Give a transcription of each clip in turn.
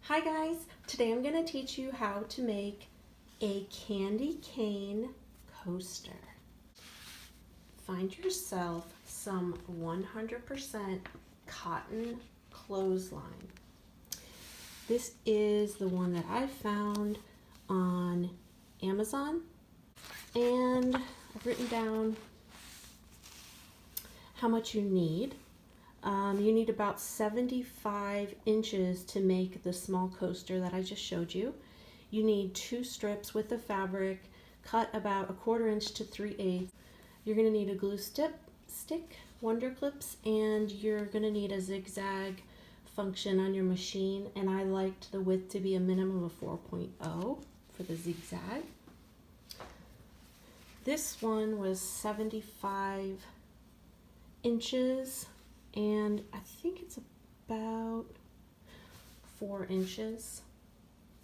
Hi guys, today I'm going to teach you how to make a candy cane coaster. Find yourself some 100% cotton clothesline. This is the one that I found on Amazon, and I've written down how much you need. You need about 75 inches to make the small coaster that I just showed you. You need 2 strips with the fabric cut about 1/4 inch to 3/8. You're going to need a glue stick, wonder clips, and you're going to need a zigzag function on your machine, and I liked the width to be a minimum of 4.0 for the zigzag. This one was 75 inches. And I think it's about 4 inches.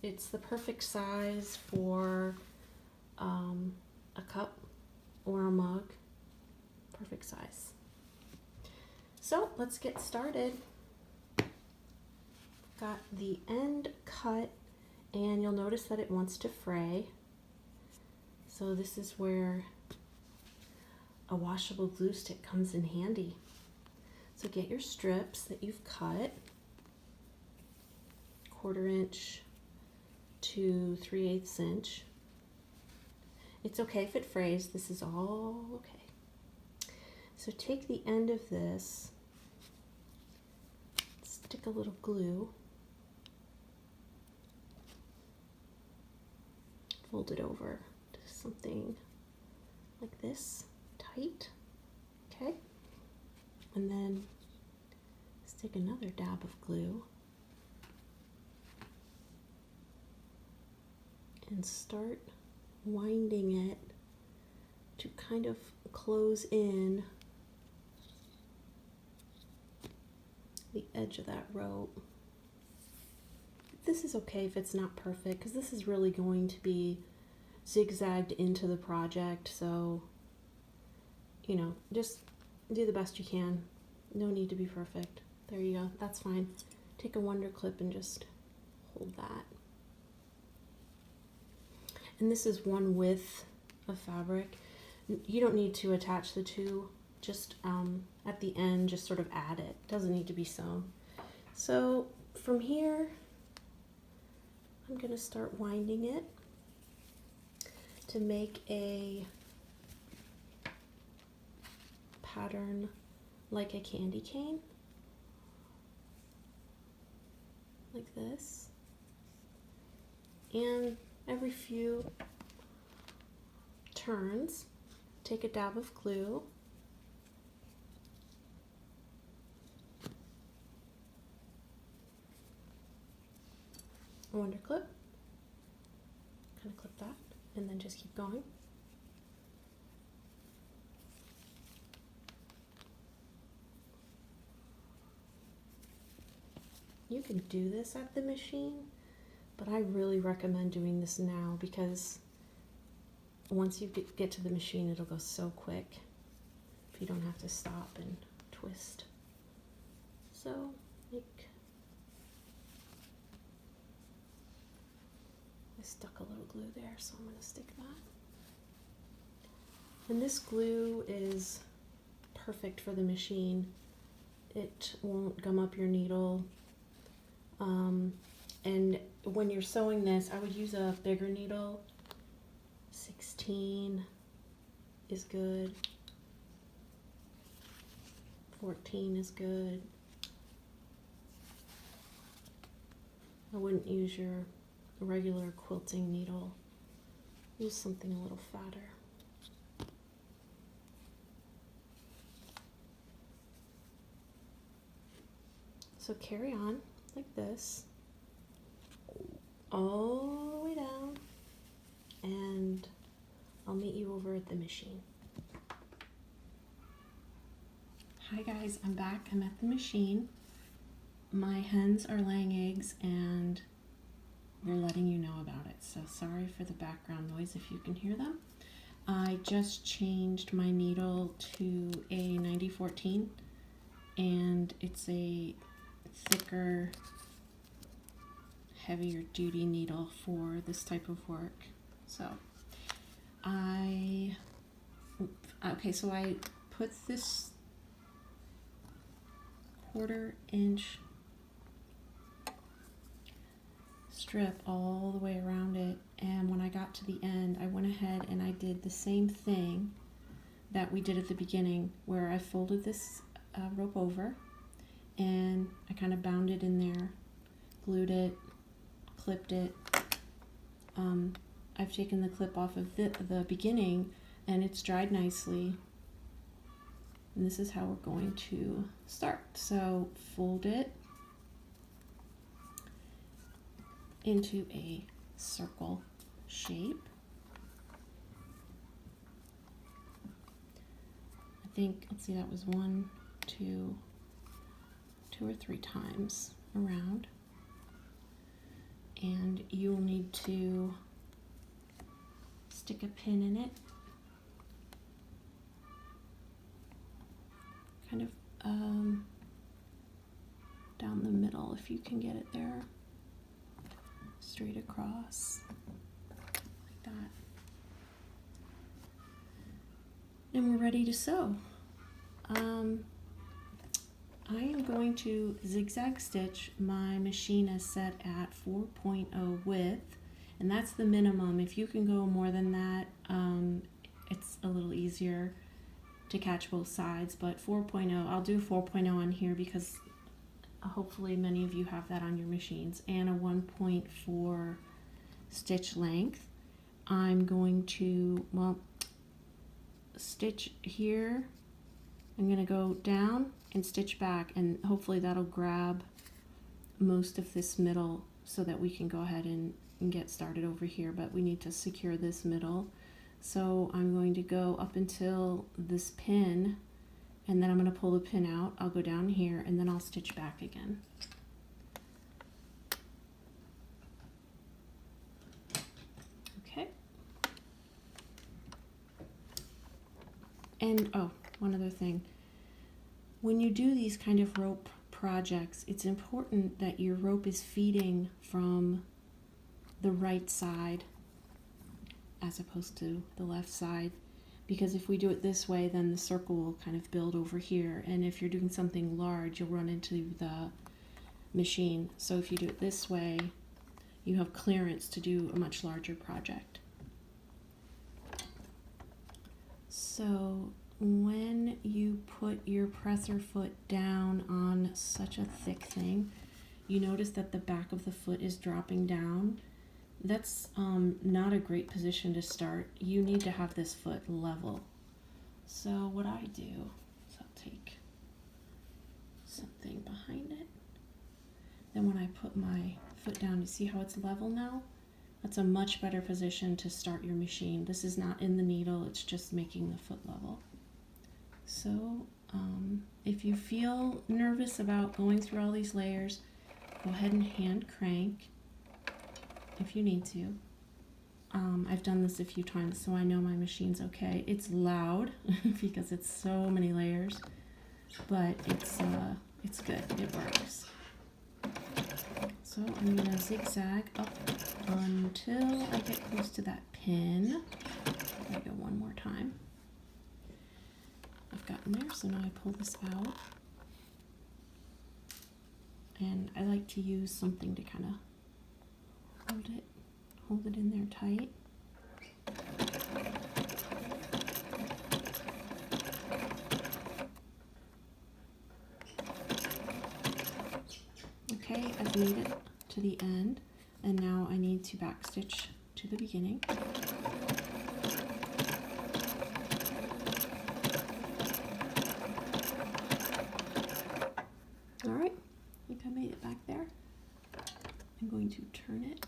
It's the perfect size for a cup or a mug. Perfect size. So let's get started. Got the end cut, and you'll notice that it wants to fray. So this is where a washable glue stick comes in handy. So get your strips that you've cut, 1/4 inch to 3/8 inch. It's okay if it frays, this is all okay. So take the end of this, stick a little glue, fold it over to something like this, tight, okay? And then stick another dab of glue and start winding it to kind of close in the edge of that rope. This is okay if it's not perfect, because this is really going to be zigzagged into the project, so you know, just do the best you can. No need to be perfect. There you go. That's fine. Take a wonder clip and just hold that. And this is one width of fabric. You don't need to attach the two. Just at the end, just sort of add it. Doesn't need to be sewn. So from here, I'm going to start winding it to make a pattern like a candy cane, like this, and every few turns take a dab of glue, a wonder clip, kind of clip that, and then just keep going. You can do this at the machine, but I really recommend doing this now, because once you get to the machine, it'll go so quick if you don't have to stop and twist. So I stuck a little glue there, so I'm going to stick that. And this glue is perfect for the machine. It won't gum up your needle. And when you're sewing this, I would use a bigger needle. 16 is good. 14 is good. I wouldn't use your regular quilting needle. Use something a little fatter. So carry on like this, all the way down, and I'll meet you over at the machine. Hi guys, I'm back. I'm at the machine. My hens are laying eggs, and we're letting you know about it. So sorry for the background noise if you can hear them. I just changed my needle to a 9014, and it's a thicker heavier duty needle for this type of work. So I put this 1/4 inch strip all the way around it, and when I got to the end I went ahead and I did the same thing that we did at the beginning, where I folded this rope over and I kind of bound it in there, glued it, clipped it. I've taken the clip off of the beginning and it's dried nicely, and this is how we're going to start. So fold it into a circle shape. I think, let's see, that was 1, 2 or 3 times around, and you'll need to stick a pin in it, kind of down the middle if you can get it there, straight across like that, and we're ready to sew. I am going to zigzag stitch. My machine is set at 4.0 width, and that's the minimum. If you can go more than that, it's a little easier to catch both sides, but 4.0, I'll do 4.0 on here because hopefully many of you have that on your machines, and a 1.4 stitch length. I'm going to, stitch here. I'm going to go down and stitch back, and hopefully that'll grab most of this middle so that we can go ahead and get started over here, but we need to secure this middle. So I'm going to go up until this pin, and then I'm going to pull the pin out. I'll go down here and then I'll stitch back again. Okay. And oh, one other thing. When you do these kind of rope projects, it's important that your rope is feeding from the right side as opposed to the left side, because if we do it this way, then the circle will kind of build over here, and if you're doing something large, you'll run into the machine. So if you do it this way, you have clearance to do a much larger project. So when you put your presser foot down on such a thick thing, you notice that the back of the foot is dropping down. That's not a great position to start. You need to have this foot level. So what I do is I'll take something behind it. Then when I put my foot down, you see how it's level now? That's a much better position to start your machine. This is not in the needle, it's just making the foot level. So if you feel nervous about going through all these layers, go ahead and hand crank if you need to. I've done this a few times, so I know my machine's okay. It's loud because it's so many layers, but it's good. It works. So I'm gonna zigzag up until I get close to that pin. There we go, one more time. I've gotten there, so now I pull this out. And I like to use something to kind of hold it in there tight. Okay, I've made it to the end, and now I need to backstitch to the beginning. Alright, I think I made it back there. I'm going to turn it,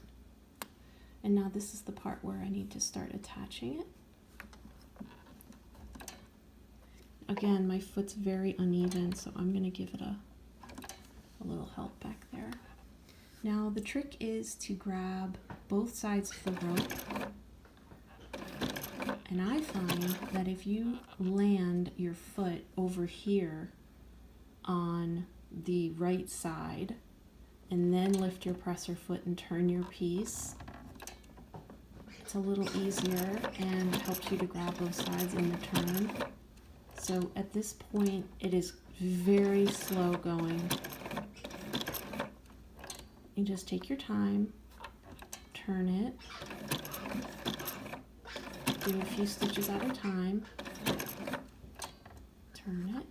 and now this is the part where I need to start attaching it. Again, my foot's very uneven, so I'm going to give it a little help back there. Now the trick is to grab both sides of the rope, and I find that if you land your foot over here on the right side, and then lift your presser foot and turn your piece. It's a little easier and helps you to grab both sides in the turn. So at this point, it is very slow going. You just take your time, turn it, do a few stitches at a time, turn it,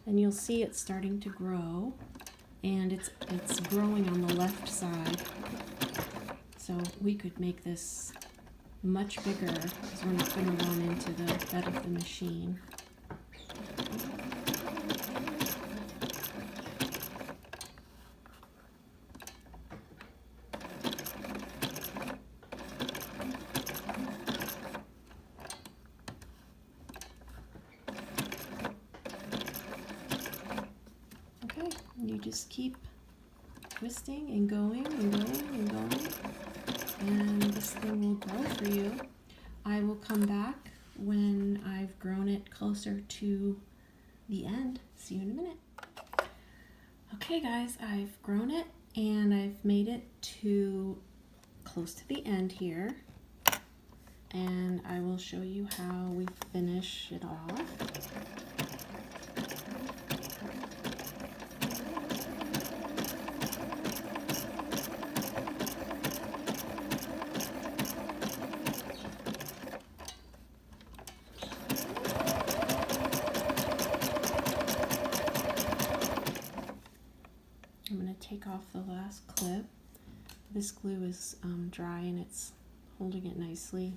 and you'll see it's starting to grow, and it's growing on the left side. So we could make this much bigger because we're not going to run into the bed of the machine. Okay, and you just keep twisting and going and going and going, and this thing will grow for you. I will come back when I've grown it closer to the end. See you in a minute. Okay guys, I've grown it and I've made it to close to the end here, and I will show you how we finish it off. I'm going to take off the last clip. This glue is dry and it's holding it nicely.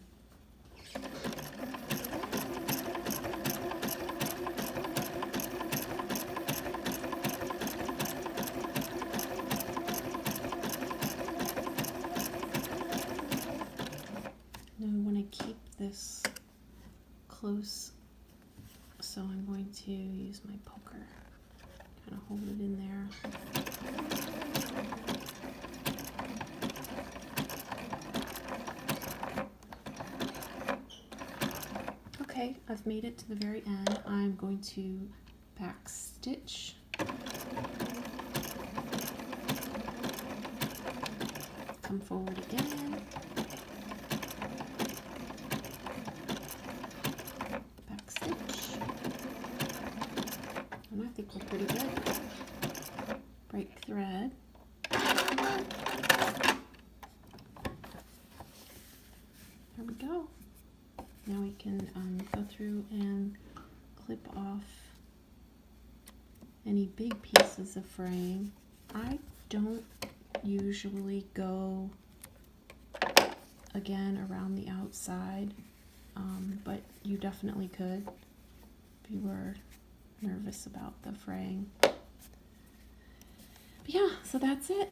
Now I want to keep this close, so I'm going to use my poker. Kind of hold it in there. Okay, I've made it to the very end. I'm going to back stitch. Come forward again. Back stitch. And I think we're pretty good. Break thread. There we go. Now we can go through and clip off any big pieces of fraying. I don't usually go again around the outside, but you definitely could if you were nervous about the fraying. But yeah, so that's it.